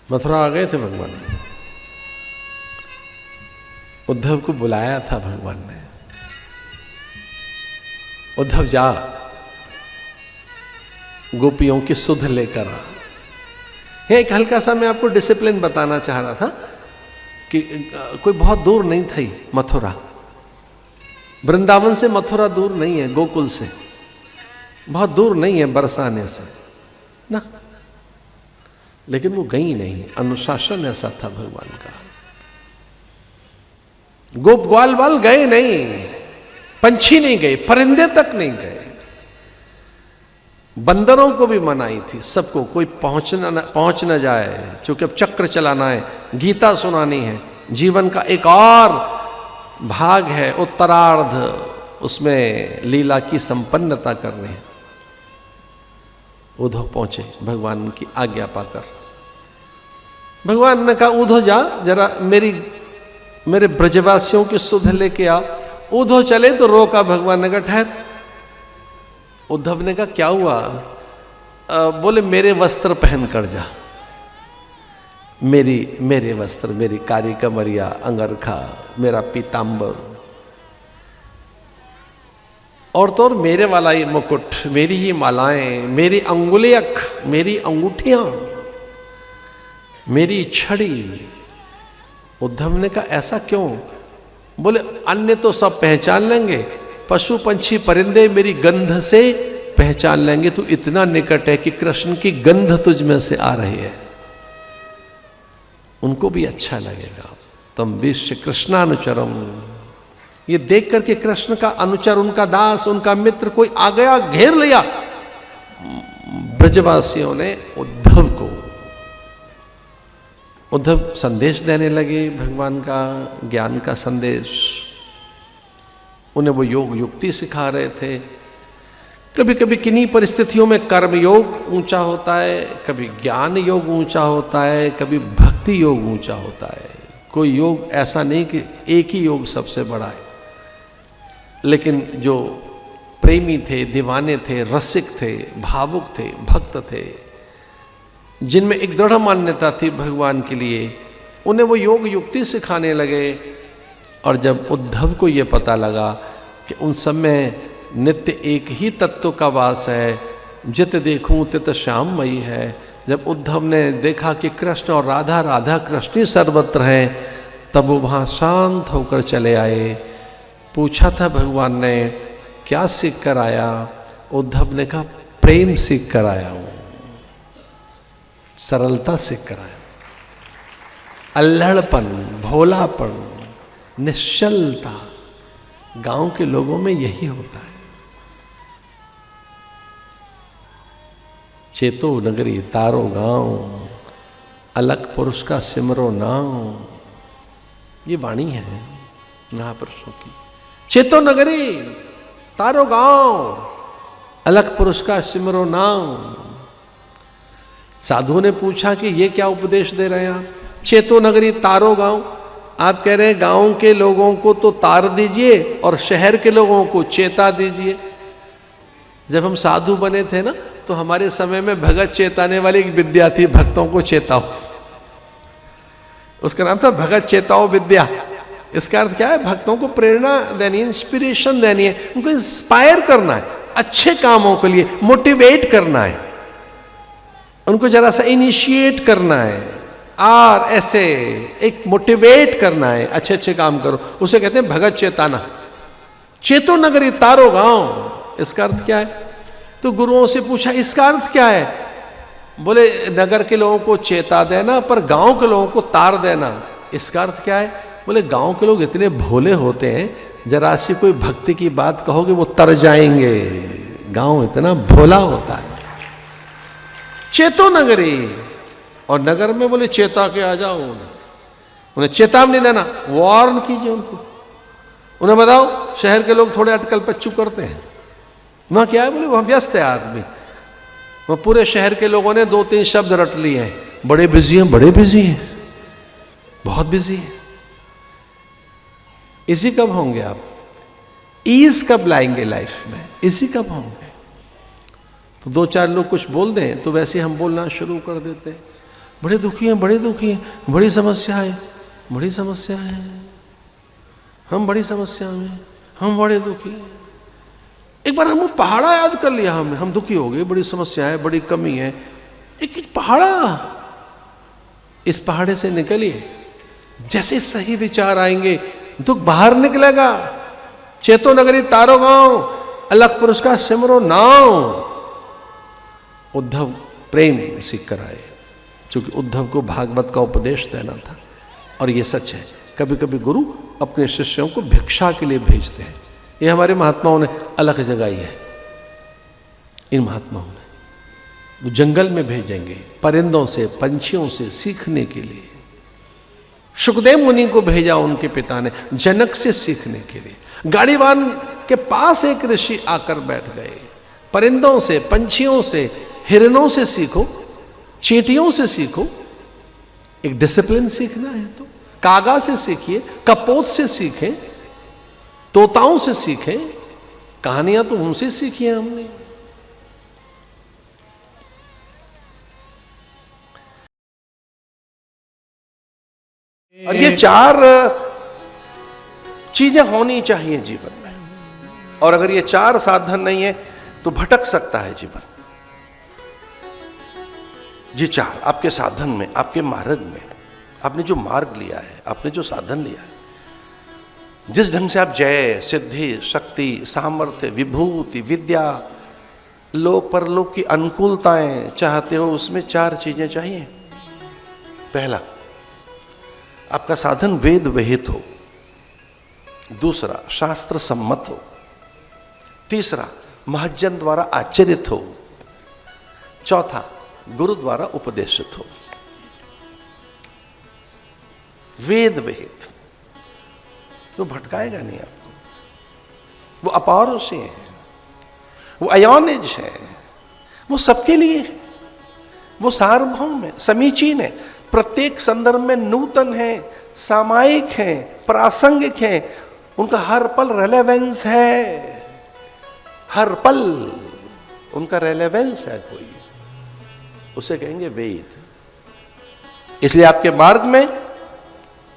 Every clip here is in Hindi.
मथुरा आ गए थे भगवान। उद्धव को बुलाया था भगवान ने, उद्धव जा गोपियों की सुध लेकर आ। एक हल्का सा मैं आपको डिसिप्लिन बताना चाह रहा था कि कोई बहुत दूर नहीं थी मथुरा, वृंदावन से मथुरा दूर नहीं है, गोकुल से बहुत दूर नहीं है बरसाने से ना, लेकिन वो गई नहीं। अनुशासन ऐसा था भगवान का। गोप ग्वाल बाल गए नहीं, पंछी नहीं गए, परिंदे तक नहीं गए। बंदरों को भी मनाई थी, सबको, कोई पहुंच न जाए, क्योंकि अब चक्र चलाना है, गीता सुनानी है, जीवन का एक और भाग है उत्तरार्ध, उसमें लीला की संपन्नता करनी है। उद्धव पहुंचे भगवान की आज्ञा पाकर। भगवान ने कहा उद्धव जा जरा मेरे ब्रजवासियों की सुध लेके आ। उद्धव चले तो रोका भगवान ने कहा ठहर। उद्धव ने कहा क्या हुआ? बोले मेरे वस्त्र पहन कर जा, मेरे वस्त्र, मेरी कारी कमरिया, अंगरखा, मेरा पीतांबर, और तो और मेरे वाला ही मुकुट, मेरी ही मालाएं, मेरी अंगुलियक, मेरी अंगूठियां, मेरी छड़ी। उद्धव ने कहा ऐसा क्यों? बोले अन्य तो सब पहचान लेंगे, पशु पंछी परिंदे मेरी गंध से पहचान लेंगे। तू इतना निकट है कि कृष्ण की गंध तुझ में से आ रही है, उनको भी अच्छा लगेगा। तम विश्व कृष्णानुचरम, ये देख करके कृष्ण का अनुचर, उनका दास, उनका मित्र कोई आ गया, घेर लिया ब्रजवासियों ने उद्धव को। उद्धव संदेश देने लगे भगवान का, ज्ञान का संदेश। उन्हें वो योग युक्ति सिखा रहे थे। कभी कभी किन्हीं परिस्थितियों में कर्म योग ऊंचा होता है, कभी ज्ञान योग ऊंचा होता है, कभी भक्ति योग ऊंचा होता है। कोई योग ऐसा नहीं कि एक ही योग सबसे बड़ा है। लेकिन जो प्रेमी थे, दीवाने थे, रसिक थे, भावुक थे, भक्त थे, जिनमें एक दृढ़ मान्यता थी भगवान के लिए, उन्हें वो योग युक्ति सिखाने लगे। और जब उद्धव को ये पता लगा कि उन सब में नित्य एक ही तत्व का वास है, जित देखूं तित श्याममयी है, जब उद्धव ने देखा कि कृष्ण और राधा, राधा कृष्ण ही सर्वत्र हैं, तब वो वहाँ शांत होकर चले आए। पूछा था भगवान ने क्या सीख कर आया? उद्धव ने कहा प्रेम सीख कर आया हूँ, सरलता सीख कर आया, अल्हड़पन, भोलापन, निश्चलता। गांव के लोगों में यही होता है। चेतो नगरी तारो गांव, अलग पुरुष का सिमरो नाम, ये वाणी है महापुरुषों की। चेतो नगरी तारो गांव, अलग पुरुष का सिमरो नाम। साधु ने पूछा कि ये क्या उपदेश दे रहे हैं आप? चेतो नगरी तारो गांव, आप कह रहे हैं गांव के लोगों को तो तार दीजिए और शहर के लोगों को चेता दीजिए। जब हम साधु बने थे ना, तो हमारे समय में भगत चेताने वाली एक विद्या थी, भक्तों को चेताओ। उसका नाम था भगत चेताओ विद्या। इसका अर्थ क्या है? भक्तों को प्रेरणा देनी है, इंस्पिरेशन देनी है, उनको इंस्पायर करना है, अच्छे कामों के लिए मोटिवेट करना है, उनको जरा सा इनिशिएट करना है, और ऐसे एक मोटिवेट करना है, अच्छे अच्छे काम करो। उसे कहते हैं भगत चेताना। चेतो नगरी तारो गांव, इसका अर्थ क्या है? तो गुरुओं से पूछा इसका अर्थ क्या है? बोले नगर के लोगों को चेता देना, पर गांव के लोगों को तार देना। इसका अर्थ क्या है? बोले गांव के लोग इतने भोले होते हैं, जरा सी कोई भक्ति की बात कहोगे वो तर जाएंगे। गांव इतना भोला होता है। चेतो नगरी, और नगर में बोले चेता के आ जाओ, उन्हें चेतावनी देना, वार्न कीजिए उनको। उन्हें बताओ शहर के लोग थोड़े अटकल पच्चू करते हैं, वहां क्या है? बोले वहां व्यस्त है आदमी, वहां पूरे शहर के लोगों ने 2-3 शब्द रट लिए हैं, बड़े बिजी हैं, बड़े बिजी हैं, बहुत बिजी हैं। इसी कब होंगे आप? ईज कब लाएंगे लाइफ में? इसी कब होंगे? तो 2-4 लोग कुछ बोल दें तो वैसे हम बोलना शुरू कर देते हैं। बड़े दुखी हैं, बड़े दुखी हैं, बड़ी समस्या है, बड़ी समस्या है, हम बड़ी समस्या में, हम बड़े दुखी हैं। एक बार हम पहाड़ा याद कर लिया, हम दुखी हो गए, बड़ी समस्या है, बड़ी कमी है। एक पहाड़ा, इस पहाड़े से निकलिए, जैसे सही विचार आएंगे दुख बाहर निकलेगा। चेतो नगरी तारो गांव, अलग पुरुष का सिमरो नाव। उद्धव प्रेम सीख कर आए, क्योंकि उद्धव को भागवत का उपदेश देना था। और ये सच है, कभी कभी गुरु अपने शिष्यों को भिक्षा के लिए भेजते हैं। ये हमारे महात्माओं ने अलग जगाई है। इन महात्माओं ने वो जंगल में भेजेंगे परिंदों से, पंछियों से सीखने के लिए। सुखदेव मुनि को भेजा उनके पिता ने जनक से सीखने के लिए। गाड़ीवान के पास एक ऋषि आकर बैठ गए। परिंदों से, पंछियों से, हिरणों से सीखो, चींटियों से सीखो। एक डिसिप्लिन सीखना है तो कागा से सीखिए, कपोत से सीखें, तोताओं से सीखें। कहानियां तो उनसे सीखी है हमने। और ये चार चीजें होनी चाहिए जीवन में। और अगर ये चार साधन नहीं है तो भटक सकता है जीवन। ये चार आपके साधन में, आपके मार्ग में, आपने जो मार्ग लिया है, आपने जो साधन लिया है, जिस ढंग से आप जय, सिद्धि, शक्ति, सामर्थ्य, विभूति, विद्या, लोक परलोक की अनुकूलताएं चाहते हो, उसमें चार चीजें चाहिए। पहला, आपका साधन वेद विहित हो। दूसरा, शास्त्र सम्मत हो। तीसरा, महज्जन द्वारा आचरित हो। चौथा, गुरु द्वारा उपदेशित हो। वेद विहित, वो भटकाएगा नहीं आपको। वो अपौरुषीय है, वो अयोनिज है, वो सबके लिए है, वो सार्वभौम है, समीचीन है, प्रत्येक संदर्भ में नूतन है, सामायिक है, प्रासंगिक है। उनका हर पल रेलेवेंस है, हर पल उनका रेलेवेंस है कोई, उसे कहेंगे वेद। इसलिए आपके मार्ग में,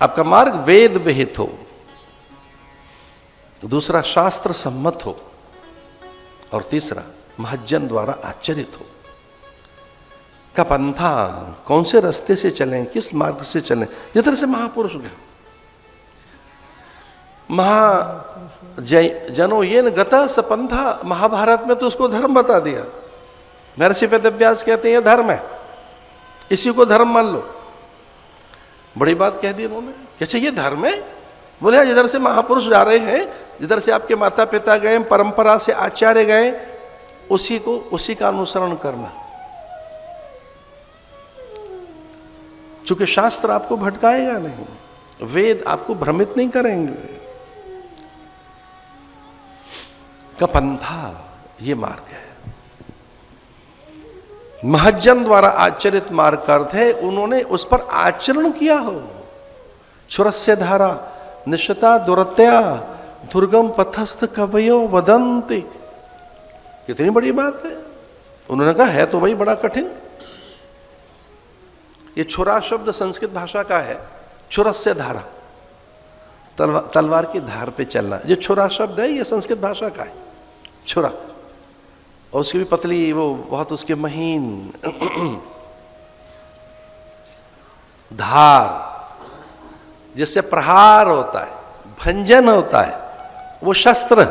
आपका मार्ग वेद विहित हो। दूसरा, शास्त्र सम्मत हो। और तीसरा, महज्जन द्वारा आचरित हो। का पंथा, कौन से रास्ते से चलें, किस मार्ग से चलें। जिधर से महापुरुष गए, जनो ये न गता स पंथा, महाभारत में तो उसको धर्म बता दिया। महर्षि वेदव्यास कहते हैं ये धर्म है, इसी को धर्म मान लो। बड़ी बात कह दी उन्होंने। कैसे ये धर्म है? बोले जिधर से महापुरुष जा रहे हैं, जिधर से आपके माता पिता गए, परंपरा से आचार्य गए, उसी का अनुसरण करना। चूंकि शास्त्र आपको भटकाएगा नहीं, वेद आपको भ्रमित नहीं करेंगे। का पंथा, ये मार्ग है। महज्जन द्वारा आचरित मार्ग का अर्थ है उन्होंने उस पर आचरण किया हो। क्षुरस्य धारा निश्चिता दुरत्या दुर्गम पथस्थ कवयो वदन्ति। कितनी बड़ी बात है। उन्होंने कहा है तो भाई बड़ा कठिन। ये छुरा शब्द संस्कृत भाषा का है। छुरस्य धारा, तलवार की धार पे चलना। जो छुरा शब्द है ये संस्कृत भाषा का है, छुरा। और उसकी भी पतली, वो बहुत उसके महीन धार, जिससे प्रहार होता है, भंजन होता है। वो शस्त्र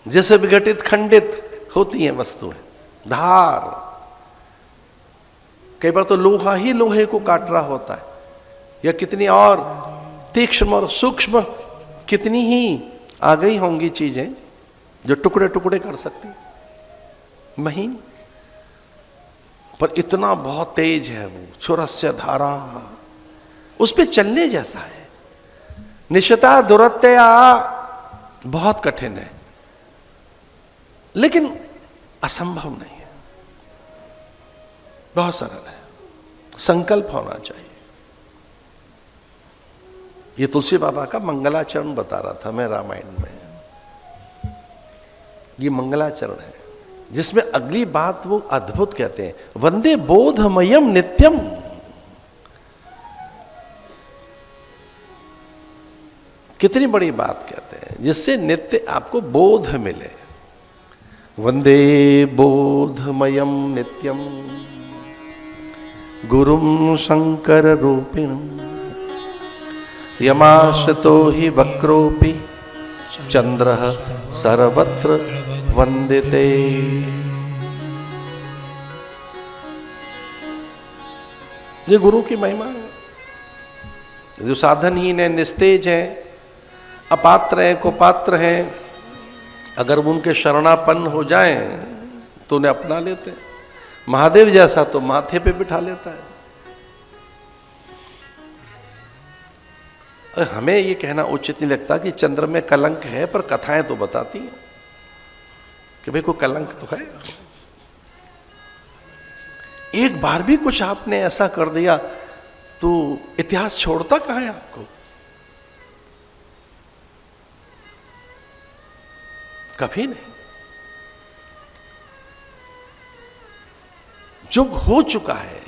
जिससे विघटित खंडित होती हैं वस्तुएं। धार, कई बार तो लोहा ही लोहे को काट रहा होता है, या कितनी और तीक्ष्ण और सूक्ष्म कितनी ही आ गई होंगी चीजें जो टुकड़े टुकड़े कर सकती। महीन, पर इतना बहुत तेज है वो। छुरस्य धारा, उस पे चलने जैसा है। निश्चिता दुरत्या, बहुत कठिन है, लेकिन असंभव नहीं है, बहुत सरल है। संकल्प होना चाहिए। ये तुलसी बाबा का मंगलाचरण बता रहा था मैं रामायण में। ये मंगलाचरण है। जिसमें अगली बात वो अद्भुत कहते हैं, वंदे बोधमयम नित्यम। कितनी बड़ी बात कहते हैं, जिससे नित्य आपको बोध मिले। वंदे बोधमयम नित्यम गुरुम शंकर रूपिणम यमाश्रितो हि वक्रोपि चंद्रः सर्वत्र वंदिते। ये गुरु की महिमा है। जो साधनहीन है, निस्तेज है, अपात्र है, कुपात्र है, अगर वो उनके शरणापन्न हो जाएं तो उन्हें अपना लेते हैं। महादेव जैसा तो माथे पे बिठा लेता है। हमें ये कहना उचित नहीं लगता कि चंद्र में कलंक है, पर कथाएं तो बताती हैं कि भाई कोई कलंक तो है। एक बार भी कुछ आपने ऐसा कर दिया तो इतिहास छोड़ता कहां है आपको? कभी नहीं। जो हो चुका है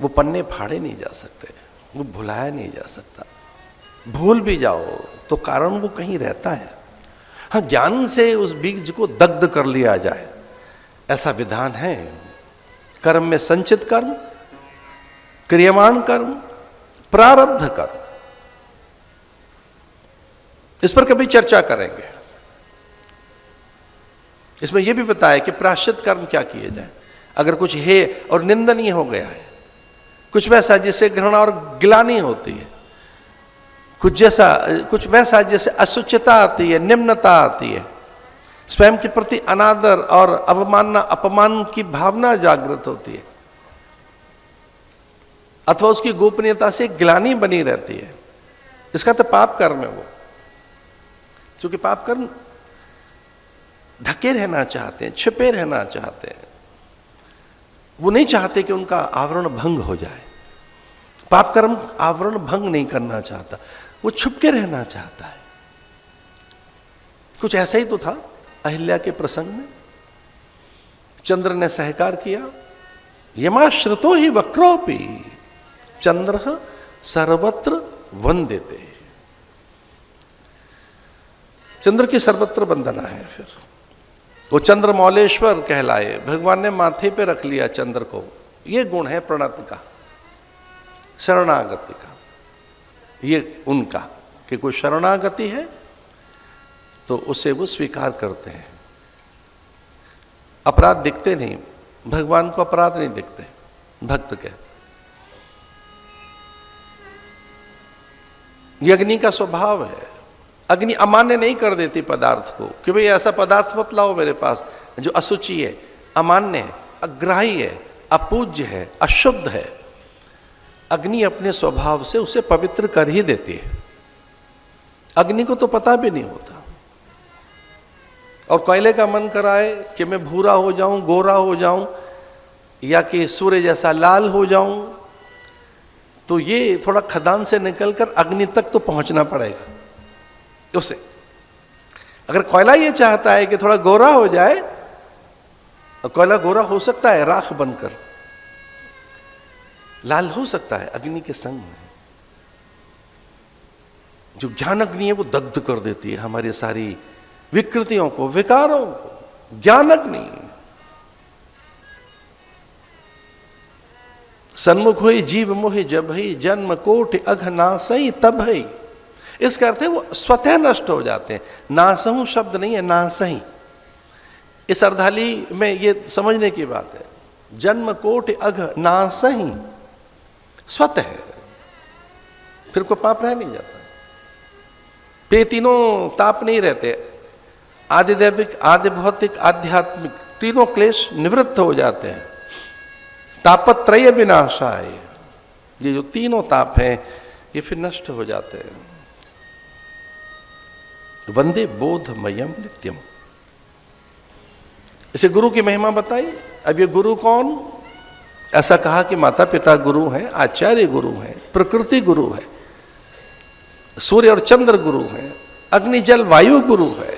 वो पन्ने फाड़े नहीं जा सकते, वो भुलाया नहीं जा सकता। भूल भी जाओ तो कारण वो कहीं रहता है। हाँ, ज्ञान से उस बीज को दग्ध कर लिया जाए, ऐसा विधान है। कर्म में संचित कर्म, क्रियमाण कर्म, प्रारब्ध कर्म, इस पर कभी चर्चा करेंगे। इसमें यह भी बताया कि प्रायश्चित कर्म क्या किए जाए। अगर कुछ है और निंदनीय हो गया है, कुछ वैसा जिससे घृणा और गिलानी होती है, कुछ वैसा जैसे असुचिता आती है, निम्नता आती है, स्वयं के प्रति अनादर और अवमानना अपमान की भावना जागृत होती है, अथवा उसकी गोपनीयता से गिलानी बनी रहती है, इसका तो पाप कर्म है वो। क्योंकि पाप कर्म ढके रहना चाहते हैं, छिपे रहना चाहते हैं, वो नहीं चाहते कि उनका आवरण भंग हो जाए। पाप कर्म आवरण भंग नहीं करना चाहता, वो छुप के रहना चाहता है। कुछ ऐसा ही तो था अहिल्या के प्रसंग में। चंद्र ने सहकार किया, यमाश्रितो ही वक्रोपि चंद्र सर्वत्र वंदिते। चंद्र की सर्वत्र वंदना है। फिर वो चंद्रमौलेश्वर कहलाए, भगवान ने माथे पे रख लिया चंद्र को। ये गुण है प्रणति का, शरणागति का। ये उनका कि कोई शरणागति है तो उसे वो स्वीकार करते हैं। अपराध दिखते नहीं, भगवान को अपराध नहीं दिखते भक्त के। ये अग्नि का स्वभाव है। अग्नि अमान्य नहीं कर देती पदार्थ को कि भाई ऐसा पदार्थ मत लाओ मेरे पास जो असुचि है, अमान्य है, अग्राही है, अपूज्य है, अशुद्ध है। अग्नि अपने स्वभाव से उसे पवित्र कर ही देती है। अग्नि को तो पता भी नहीं होता। और कोयले का मन कराए कि मैं भूरा हो जाऊं, गोरा हो जाऊं, या कि सूर्य जैसा लाल हो जाऊं, तो ये थोड़ा खदान से निकलकर अग्नि तक तो पहुंचना पड़ेगा उसे। अगर कोयला ये चाहता है कि थोड़ा गोरा हो जाए, और कोयला गोरा हो सकता है राख बनकर, लाल हो सकता है अग्नि के संग में। जो ज्ञान अग्नि है वो दग्ध कर देती है हमारी सारी विकृतियों को, विकारों को। ज्ञान अग्नि सन्मुख हुई जीव मोहि जब ही जन्म कोटि अघ नासई तब है। इसका अर्थ है वो स्वतः नष्ट हो जाते हैं। नासहु शब्द नहीं है, नासही। इस अर्धाली में ये समझने की बात है। जन्म कोटि अघ नासही, स्वतः है, फिर कोई पाप रह नहीं जाता। ये तीनों ताप नहीं रहते। आदि दैविक, आदि भौतिक, आध्यात्मिक, तीनों क्लेश निवृत्त हो जाते हैं। तापत्रय विनाशाय, ये जो तीनों ताप हैं ये फिर नष्ट हो जाते हैं। वंदे बोधमयम नित्यम। इसे गुरु की महिमा बताई। अब ये गुरु कौन? ऐसा कहा कि माता पिता गुरु हैं, आचार्य गुरु हैं, प्रकृति गुरु है, सूर्य और चंद्र गुरु हैं, अग्नि जल वायु गुरु है,